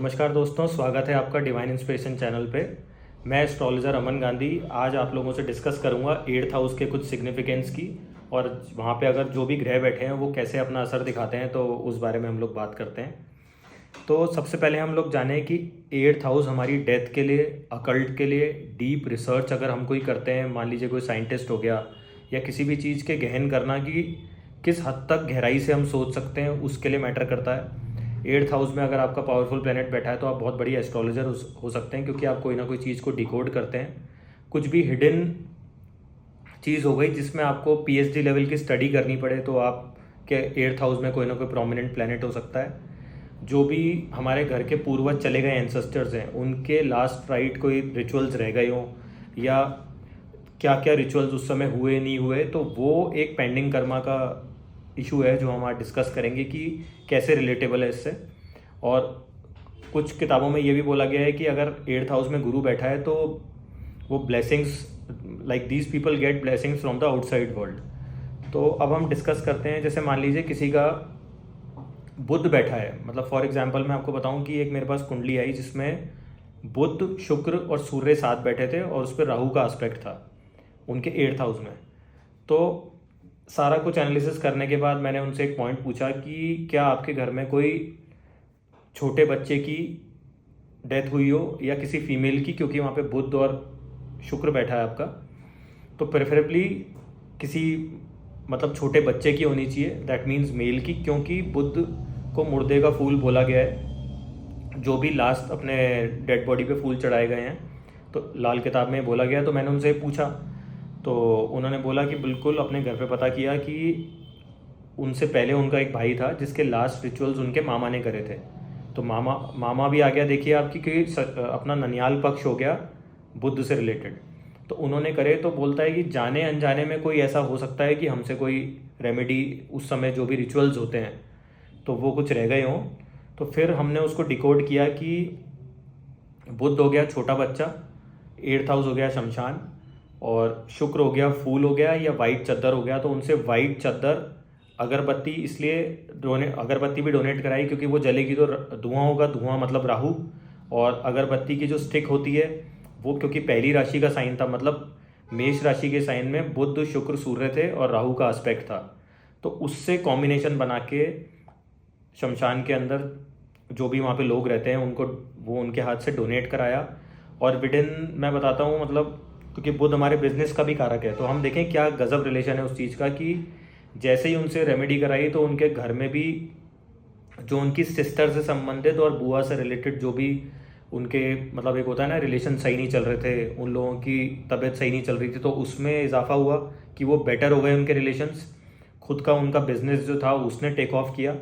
नमस्कार दोस्तों, स्वागत है आपका डिवाइन इंस्पिरेशन चैनल पे। मैं एस्ट्रोलॉजर अमन गांधी आज आप लोगों से डिस्कस करूंगा 8th हाउस के कुछ सिग्निफिकेंस की, और वहाँ पे अगर जो भी ग्रह बैठे हैं वो कैसे अपना असर दिखाते हैं तो उस बारे में हम लोग बात करते हैं। तो सबसे पहले हम लोग जाने कि 8th हाउस हमारी डेथ के लिए, अकल्ट के लिए, डीप रिसर्च अगर हम कोई करते हैं, मान लीजिए कोई साइंटिस्ट हो गया या किसी भी चीज़ के गहन करना कि किस हद तक गहराई से हम सोच सकते हैं, उसके लिए मैटर करता है। 8th हाउस में अगर आपका पावरफुल प्लेनेट बैठा है तो आप बहुत बड़ी एस्ट्रोलॉजर हो सकते हैं, क्योंकि आप कोई ना कोई चीज़ को डिकोड करते हैं। कुछ भी हिडन चीज़ हो गई जिसमें आपको पीएचडी लेवल की स्टडी करनी पड़े तो आपके 8th हाउस में कोई ना कोई प्रोमिनेंट प्लेनेट हो सकता है। जो भी हमारे घर के पूर्वज चले गए एंसेस्टर्स हैं, उनके लास्ट राइट कोई रिचुअल्स रह गए हों या क्या क्या रिचुअल्स उस समय हुए नहीं हुए, तो वो एक पेंडिंग कर्मा का इशू है जो हम आज डिस्कस करेंगे कि कैसे रिलेटेबल है इससे। और कुछ किताबों में ये भी बोला गया है कि अगर 8th हाउस में गुरु बैठा है तो वो blessings, like these people get blessings from the outside world. तो अब हम डिस्कस करते हैं, जैसे मान लीजिए किसी का बुध बैठा है, मतलब फॉर एग्जांपल मैं आपको बताऊं कि एक मेरे पास कुंडली आई जिसमें बुध, शुक्र और सूर्य साथ बैठे थे और उस पर राहु का एस्पेक्ट था उनके 8th हाउस में। तो सारा कुछ एनालिसिस करने के बाद मैंने उनसे एक पॉइंट पूछा कि क्या आपके घर में कोई छोटे बच्चे की डेथ हुई हो या किसी फीमेल की, क्योंकि वहाँ पे बुध और शुक्र बैठा है आपका, तो प्रेफरेबली किसी मतलब छोटे बच्चे की होनी चाहिए, दैट मीन्स मेल की, क्योंकि बुध को मुर्दे का फूल बोला गया है। जो भी लास्ट अपने डेड बॉडी पे फूल चढ़ाए गए हैं तो लाल किताब में बोला गया। तो मैंने उनसे पूछा तो उन्होंने बोला कि बिल्कुल अपने घर पे पता किया कि उनसे पहले उनका एक भाई था जिसके लास्ट रिचुअल्स उनके मामा ने करे थे। तो मामा भी आ गया, देखिए आपकी, कि अपना ननियाल पक्ष हो गया बुद्ध से रिलेटेड, तो उन्होंने करे। तो बोलता है कि जाने अनजाने में कोई ऐसा हो सकता है कि हमसे कोई रेमेडी उस समय जो भी रिचुअल्स होते हैं तो वो कुछ रह गए हों। तो फिर हमने उसको डिकोड किया कि बुध हो गया छोटा बच्चा, 8th हाउस हो गया शमशान, और शुक्र हो गया फूल हो गया या वाइट चद्दर हो गया। तो उनसे वाइट चद्दर, अगरबत्ती, इसलिए अगरबत्ती भी डोनेट कराई क्योंकि वो जलेगी तो धुआं होगा, धुआं मतलब राहु। और अगरबत्ती की जो स्टिक होती है वो, क्योंकि पहली राशि का साइन था, मतलब मेष राशि के साइन में बुध, शुक्र, सूर्य थे और राहु का एस्पेक्ट था, तो उससे कॉम्बिनेशन बना के शमशान के अंदर जो भी वहाँ पे लोग रहते हैं उनको वो उनके हाथ से डोनेट कराया। और विदिन, मैं बताता हूँ, मतलब क्योंकि बुध हमारे बिजनेस का भी कारक है, तो हम देखें क्या गजब रिलेशन है उस चीज़ का कि जैसे ही उनसे रेमेडी कराई तो उनके घर में भी जो उनकी सिस्टर से संबंधित और बुआ से रिलेटेड जो भी उनके, मतलब एक होता है ना, रिलेशन सही नहीं चल रहे थे, उन लोगों की तबीयत सही नहीं चल रही थी, तो उसमें इजाफा हुआ कि वो बेटर हो गए उनके रिलेशंस। खुद का उनका बिजनेस जो था उसने टेक ऑफ किया।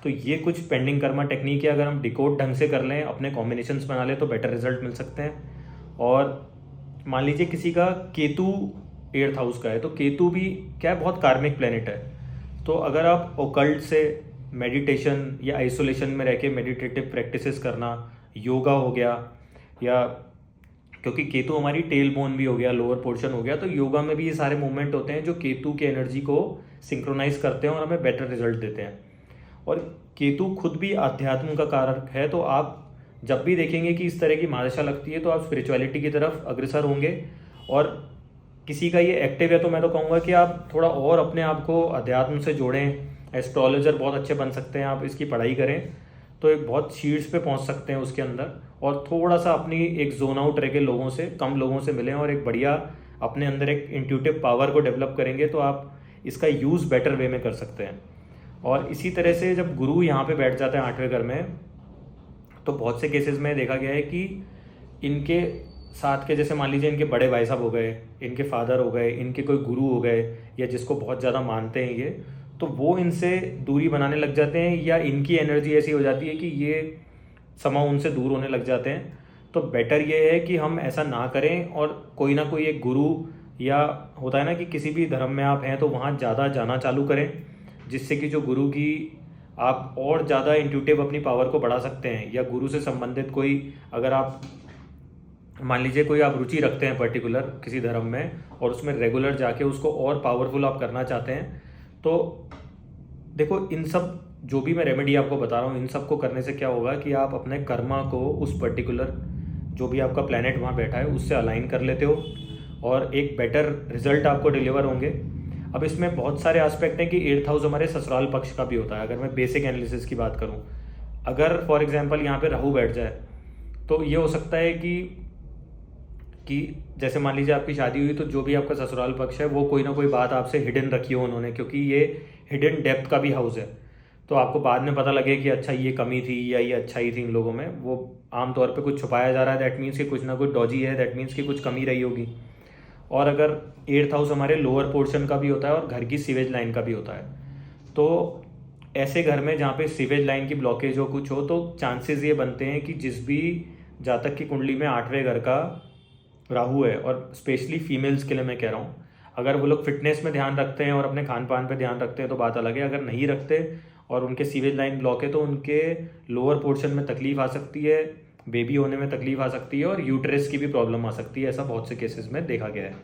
तो ये कुछ पेंडिंग कर्मा टेक्निक है, अगर हम डिकोड ढंग से कर लें, अपने कॉम्बिनेशंस बना लें तो बेटर रिजल्ट मिल सकते हैं। और मान लीजिए किसी का केतु 8th हाउस का है, तो केतु भी क्या है, बहुत कार्मिक प्लेनेट है। तो अगर आप ओकल्ट से, मेडिटेशन या आइसोलेशन में रह के मेडिटेटिव प्रैक्टिसेस करना, योगा हो गया, या क्योंकि केतु हमारी टेल बोन भी हो गया, लोअर पोर्शन हो गया, तो योगा में भी ये सारे मूवमेंट होते हैं जो केतु की एनर्जी को सिंक्रोनाइज करते हैं और हमें बेटर रिजल्ट देते हैं। और केतु खुद भी अध्यात्म का कारक है, तो आप जब भी देखेंगे कि इस तरह की महादशा लगती है तो आप स्पिरिचुअलिटी की तरफ अग्रसर होंगे। और किसी का ये एक्टिव है तो मैं तो कहूँगा कि आप थोड़ा और अपने आप को अध्यात्म से जोड़ें। एस्ट्रोलॉजर बहुत अच्छे बन सकते हैं, आप इसकी पढ़ाई करें तो एक बहुत शीट्स पे पहुंच सकते हैं उसके अंदर। और थोड़ा सा अपनी एक जोन आउट रह के लोगों से, कम लोगों से मिलें और एक बढ़िया अपने अंदर एक इंट्यूटिव पावर को डेवलप करेंगे तो आप इसका यूज़ बेटर वे में कर सकते हैं। और इसी तरह से जब गुरु यहाँ पे बैठ जाते हैं 8वें घर में, तो बहुत से केसेस में देखा गया है कि इनके साथ के, जैसे मान लीजिए इनके बड़े भाई साहब हो गए, इनके फादर हो गए, इनके कोई गुरु हो गए, या जिसको बहुत ज़्यादा मानते हैं ये, तो वो इनसे दूरी बनाने लग जाते हैं, या इनकी एनर्जी ऐसी हो जाती है कि ये समा उनसे दूर होने लग जाते हैं। तो बेटर ये है कि हम ऐसा ना करें और कोई ना कोई एक गुरु, या होता है ना कि किसी भी धर्म में आप हैं तो वहाँ ज़्यादा जाना चालू करें, जिससे कि जो गुरु की आप और ज़्यादा इंट्यूटिव अपनी पावर को बढ़ा सकते हैं। या गुरु से संबंधित कोई, अगर आप मान लीजिए कोई आप रुचि रखते हैं पर्टिकुलर किसी धर्म में और उसमें रेगुलर जाके उसको और पावरफुल आप करना चाहते हैं, तो देखो इन सब जो भी मैं रेमेडी आपको बता रहा हूँ इन सबको करने से क्या होगा कि आप अपने कर्मा को उस पर्टिकुलर जो भी आपका प्लैनेट वहाँ बैठा है उससे अलाइन कर लेते हो और एक बेटर रिजल्ट आपको डिलीवर होंगे। अब इसमें बहुत सारे एस्पेक्ट हैं कि 8th हाउस हमारे ससुराल पक्ष का भी होता है। अगर मैं बेसिक एनालिसिस की बात करूँ, अगर फॉर एग्जांपल यहाँ पे राहु बैठ जाए तो ये हो सकता है कि जैसे मान लीजिए आपकी शादी हुई तो जो भी आपका ससुराल पक्ष है वो कोई ना कोई बात आपसे हिडन रखी हो उन्होंने, क्योंकि ये हिडन डेप्थ का भी हाउस है। तो आपको बाद में पता लगे कि अच्छा ये कमी थी या ये अच्छाई थी इन लोगों में, वो आमतौर पे कुछ छुपाया जा रहा है, दैट मीन्स कि कुछ ना कुछ डॉजी है, दैट मीन्स कि कुछ कमी रही होगी। और अगर 8th हाउस हमारे लोअर पोर्शन का भी होता है और घर की सीवेज लाइन का भी होता है, तो ऐसे घर में जहाँ पे सीवेज लाइन की ब्लॉकेज हो कुछ हो तो चांसेस ये बनते हैं कि जिस भी जातक की कुंडली में 8वें घर का राहु है, और स्पेशली फीमेल्स के लिए मैं कह रहा हूँ, अगर वो लोग फिटनेस में ध्यान रखते हैं और अपने खान पान पे ध्यान रखते हैं तो बात अलग है। अगर नहीं रखते और उनके सीवेज लाइन ब्लॉक है तो उनके लोअर पोर्शन में तकलीफ आ सकती है, बेबी होने में तकलीफ आ सकती है और यूट्रस की भी प्रॉब्लम आ सकती है। ऐसा बहुत से केसेस में देखा गया है।